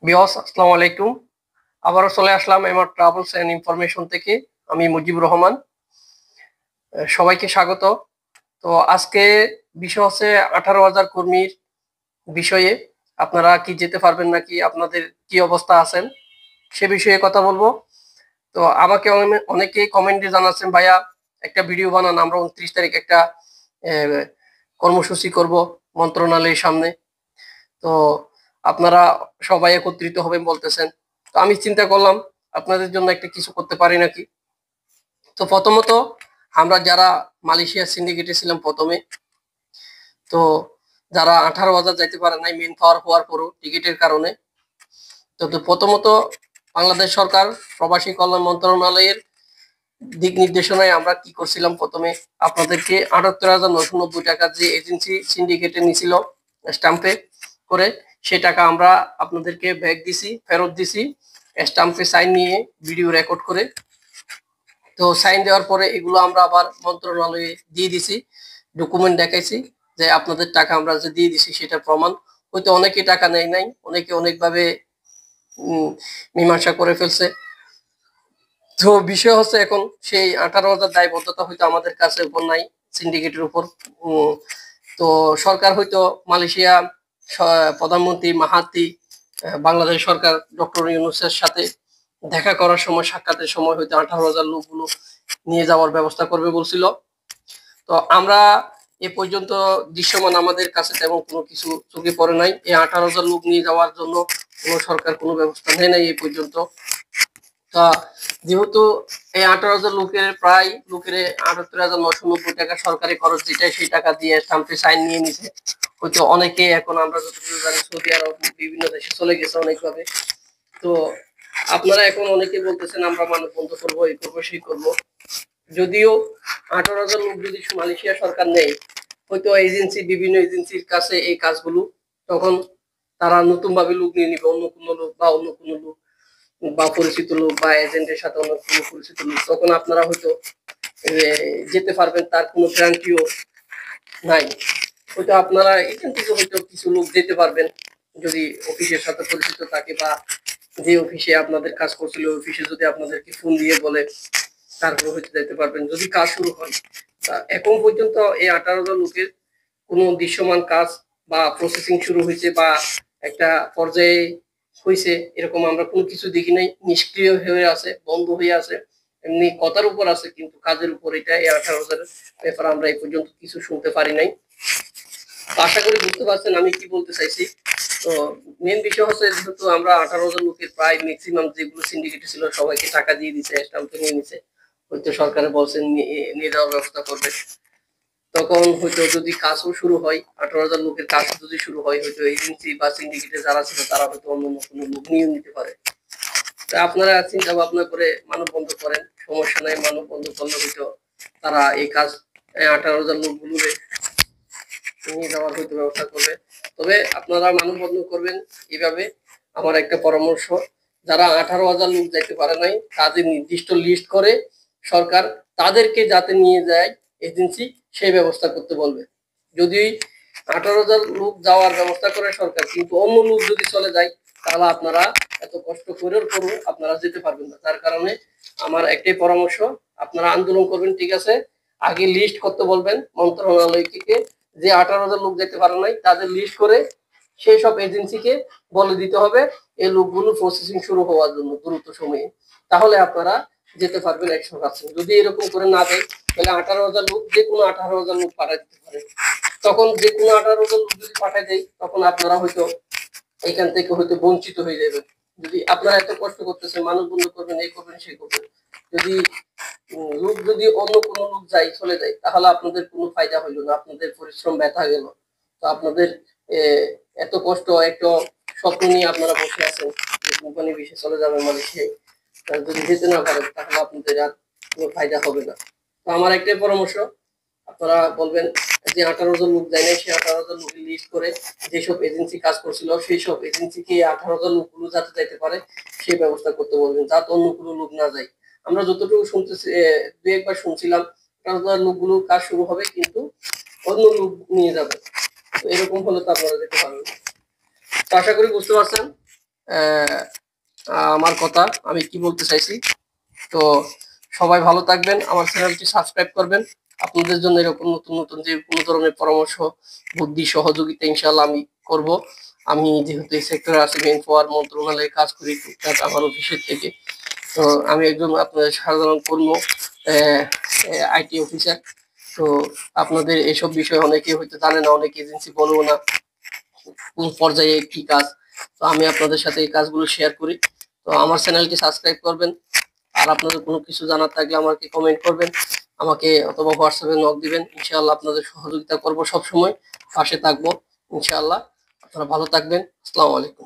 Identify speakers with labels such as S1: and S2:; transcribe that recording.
S1: বিয়স আসসালামু আলাইকুম। আবারও চলে আসলাম এমার ট্রাভেলস এন্ড ইনফরমেশন থেকে। আমি মুজিবুর রহমান। সবাইকে স্বাগত। তো আজকে বিষয় হচ্ছে 18,000 কর্মীর বিষয়ে। আপনারা কি যেতে পারবেন নাকি, আপনাদের কি অবস্থা আছেন সে বিষয়ে কথা বলবো। তো আমাকে অনেকেই কমেন্টে জানাচ্ছেন, ভাইয়া একটা ভিডিও বানান, আমরা 29 তারিখ একটা কর্মসূচি করব মন্ত্রণালয়ের সামনে। তো আপনারা সবাই একত্রিত হবেন বলতেছেন। তো আমি চিন্তা করলাম আপনাদের জন্য একটা কিছু করতে পারি নাকি। তো প্রথমত আমরা যারা মালয়েশিয়া সিন্ডিকেটে ছিলাম প্রথমে, তো যারা 18,000 যাইতে পারে নাই মেন পাওয়ার হওয়ার পরও টিকিটের কারণে, তো প্রথমত বাংলাদেশ সরকার প্রবাসী কল্যাণ মন্ত্রণালয়ের দিক নির্দেশনায় আমরা কি করছিলাম, প্রথমে আপনাদেরকে 78,990 টাকা যে এজেন্সি সিন্ডিকেটে নিছিল স্ট্যাম্পে করে, সে টাকা আমরা আপনাদেরকে ব্যাক দিছি, ফেরত দিছি স্ট্যাম্পে সাইন নিয়ে ভিডিও রেকর্ড করে। তো সাইন দেওয়ার পরে এগুলো আমরা আবার মন্ত্রণালয়ে দিয়ে দিছি, ডকুমেন্ট দেখাইছি যে আপনাদের টাকা আমরা যে দিয়ে দিছি সেটা প্রমাণ। হয়তো অনেকে টাকা নেয় নাই, অনেকে অনেকভাবে মীমাংসা করে ফেলছে। তো বিষয় হচ্ছে এখন সেই 18,000 দায়বদ্ধতা হয়তো আমাদের কাছে উপর নাই, সিন্ডিকেটের উপর। তো সরকার হয়তো মালয়েশিয়া প্রধানমন্ত্রী মাহাতি, বাংলাদেশ সরকার ডক্টর ইউনূসের সাথে দেখা করার সময়, সাক্ষাতের সময় হয়তো 18,000 লোকগুলো নিয়ে যাওয়ার ব্যবস্থা করবে বলছিল। তো আমরা এ পর্যন্ত দৃশ্যমান আমাদের কাছে তেমন কোনো কিছু চোখে পড়ে নাই। এই 18,000 লোক নিয়ে যাওয়ার জন্য কোনো সরকার কোনো ব্যবস্থা নেয় নাই এই পর্যন্ত। তা যেহেতু এই 18,000 প্রায় লোকের 78,990 টাকা সরকারি খরচ, যেটাই সেই টাকা দিয়ে স্টাম্পে সাইন নিয়ে নিছে। হয়তো অনেকে এখন আমরা যতটুকু জানি সৌদি আরব বিভিন্ন দেশে চলে গেছে অনেকভাবে। তো আপনারা এখন অনেকে বলতেছেন আমরা মানববন্ধ করবো, এই করবো সেই করবো। যদিও 18,000 লোক যদি মালয়েশিয়া সরকার নেই, হয়তো এজেন্সি বিভিন্ন এজেন্সির কাছে এই কাজগুলো, তখন তারা নতুন ভাবে লোক নিয়ে নিবে, অন্য কোনো লোক বা অন্য কোনো লোক বা পরিচিত লোক বা এজেন্টের সাথে অন্য কোনো পরিচিত লোক, তখন আপনারা হয়তো যেতে পারবেন, তার কোনো গ্যারান্টিও নাই। হয়তো আপনারা এখান থেকে হয়তো কিছু লোক যেতে পারবেন যদি অফিসের সাথে পরিচিত থাকে, বা যে অফিসে আপনাদের কাজ করছিল অফিসে যদি আপনাদেরকে ফোন দিয়ে বলে, তারপর হয়তো যেতে পারবেন যদি কাজ শুরু হয়। এখন পর্যন্ত এই 18,000 লোকের কোনো দৃশ্যমান কাজ বা প্রসেসিং শুরু হয়েছে বা একটা পর্যায়ে হয়েছে এরকম আমরা কোনো কিছু দেখি নাই। নিষ্ক্রিয় হয়ে আছে, বন্ধ হয়ে আছে, এমনি কথার উপর আছে কিন্তু কাজের উপর এটা এই 18,000 ব্যাপার আমরা এই পর্যন্ত কিছু শুনতে পারি নাই। আশা করি বুঝতে পারছেন আমি কি বলতে চাইছি। তো মেন বিষয় হচ্ছে যেহেতু আমরা 18,000 লোকের প্রায় ম্যাক্সিমাম যেগুলো সিন্ডিকেট ছিল সবাইকে টাকা দিয়ে দিছে, স্টাম্পে নিয়ে নিছে, হয়তো সরকারে বলছেন নিয়ে যাওয়ার ব্যবস্থা করবে। তখন হয়তো যদি কাজও শুরু হয়, 18,000 লোকের কাজ যদি শুরু হয়, হয়তো এজেন্সি বা সিন্ডিকেটে যারা ছিল তারা হয়তো অন্য কোনো লোক নিয়ে নিতে পারে। তা আপনারা চিন্তা ভাবনা করে মানববন্ধ করেন, সমস্যা নাই। মানববন্ধ করলে হয়তো তারা এই কাজ 18,000 লোকগুলো নিয়ে যাওয়ার হয়তো ব্যবস্থা করবে। তবে আপনারা মানববন্ধন করবেন এইভাবে। আমার একটা পরামর্শ, যারা 18,000 লোক যাইতে পারে নাই তাদের নির্দিষ্ট লিস্ট করে সরকার তাদেরকে যাতে নিয়ে যায় এজেন্সি, সেই ব্যবস্থা করতে বলবে। যদি 18,000 লোক যাওয়ার ব্যবস্থা করে সরকার, কিন্তু অন্য লোক যদি চলে যায়, তাহলে আপনারা এত কষ্ট করেও করুন, আপনারা যেতে পারবেন না। তার কারণে আমার একটাই পরামর্শ, আপনারা আন্দোলন করবেন ঠিক আছে, আগে লিস্ট করতে বলবেন মন্ত্রণালয়কে, যে 18,000 লোক যেতে পারে নাই তাদের লিস্ট করে সেই সব এজেন্সিকে বলে দিতে হবে এই লোকগুলো প্রসেসিং শুরু হওয়ার জন্য দ্রুত সময়ে। তাহলে আপনারা যেতে পারবেন 100%। যদি এরকম করে না দেয়, তাহলে 18,000 লোক, যে কোনো 18,000 লোক পাঠাই দিতে পারে। তখন যে কোনো 18,000 লোক যদি পাঠাই দেয়, তখন আপনারা হয়তো এখান থেকে হয়তো বঞ্চিত হয়ে যাবেন। যদি আপনারা এত কষ্ট করতেছেন, মানববন্ধন করবেন, এই করবেন সেই করবেন, যদি লোক যদি অন্য কোনো লোক যায় চলে যায়, তাহলে আপনাদের কোনো ফায়দা হইলো না, আপনাদের পরিশ্রম ব্যথা গেল। তো আপনাদের এত কষ্ট, একটা স্বপ্ন নিয়ে আপনারা বসে আছেন যে কোম্পানি বিষয়ে চলে যাবেন মালয়েশিয়ায়, যদি যেতে না পারেন তাহলে আপনাদের আর কোনো ফায়দা হবে না। তো আমার একটাই পরামর্শ, আপনারা বলবেন যে 18,000 লোক যায় নাই, সেই 18,000 লোকের লিস্ট করে যেসব এজেন্সি কাজ করছিল সেই সব এজেন্সিকে 18,000 লোকগুলো যাতে যাইতে পারে সেই ব্যবস্থা করতে বলবেন, যাতে অন্য কোনো লোক না যায়। আমরা যতটুকু শুনতেছি, দু একবার শুনছিলাম 18,000 লোকগুলো কাজ শুরু হবে কিন্তু অন্য লোক নিয়ে যাবে। তো এরকম হলে তো আপনারা যেতে পারবেন। তো আশা করি বুঝতে পারছেন। আহ, আমার কথা আমি কি বলতে চাইছি। তো সবাই ভালো থাকবেন, আমার চ্যানেলটি সাবস্ক্রাইব করবেন। আপনাদের জন্য এরকম নতুন নতুন যে কোনো ধরনের পরামর্শ, বুদ্ধি, সহযোগিতা ইনশাল্লাহ আমি করব। আমি যেহেতু এই সেক্টরে আছি, মেইন পাওয়ার মন্ত্রণালয়ে কাজ করি টুকটাক আমার অফিসের থেকে। তো আমি একজন আপনাদের সাধারণ কর্ম, আইটি অফিসার। তো আপনাদের এসব বিষয়ে অনেকে হয়তো জানে না, অনেক এজেন্সি বলবো না কোন পর্যায়ে কি কাজ। তো আমি আপনাদের সাথে এই কাজগুলো শেয়ার করি। তো আমার চ্যানেলটি সাবস্ক্রাইব করবেন। আর আপনাদের কোনো কিছু জানার থাকলে আমাকে কমেন্ট করবেন, আমাকে অথবা হোয়াটসঅ্যাপে নক দিবেন। ইনশাআল্লাহ আপনাদের সহযোগিতা করব, সব সময় পাশে থাকবো ইনশাআল্লাহ। আপনারা ভালো থাকবেন। আসসালামু আলাইকুম।